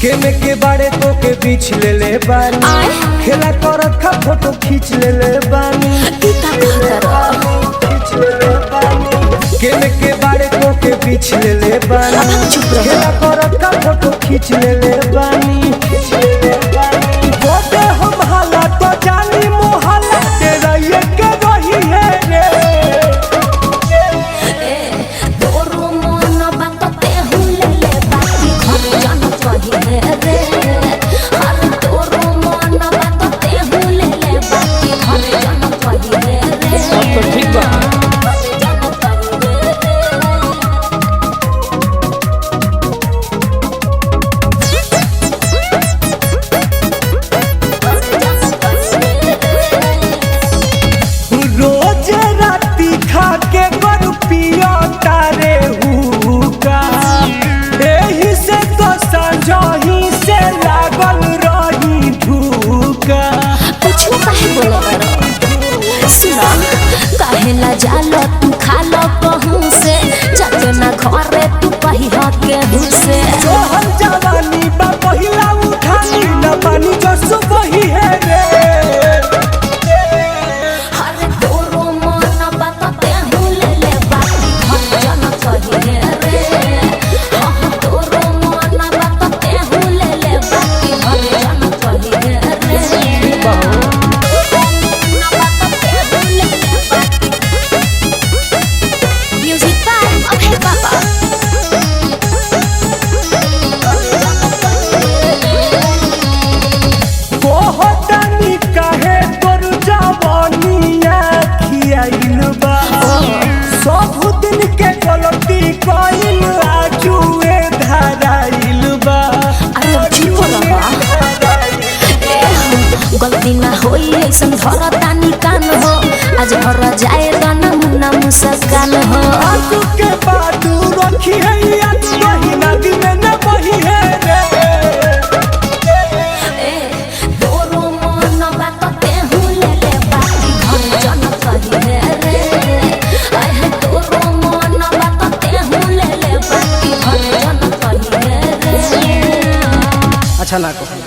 केमे के बारे तो के बीच ले ले बानी खेला करत खा फोटो खींच ले ले बानी केमे के बारे तो के बीच ले ले बानी खेला करत खा फोटो खींच ले ले बानी बोले हम हाला तो जानी मोहल्ला तेरा ये के रही है रे रोज राती खा के गरु पिया तारे हुका एही से तो संजही से लागल रही धूका कुछ काहे बोले करो सुना काहेला जालो तू खालो कहूं से जाके ना घरे तू पहिया के हुसे जोहर जवानी बा पहिला उठानी न पानी जो सुबही है रे हर तोरो मन बातते हुले ले बाती घर जन कहिए रे हां तोरो मन बातते हुले ले बाती घर जन कहिए रे म्यूजिक बाय अभय पापा कोहतानी काहे तोर जवानिया खियाइल बा सब दिन के गलती कइल आजुए धराइल बा अरे चुप रहा गलती ना होई ऐसन भरतानी कान हो आज भर जाए गाना मुन्ना मुस्कान हो आंसू के बादू रखी है याद वही नदी में न बही है रे तोरो मन बातते हुले ले बाती घर जन कहिए रे आय है तोरो मन बातते हुले ले बाती घर जन कहिए रे अच्छा ना कहो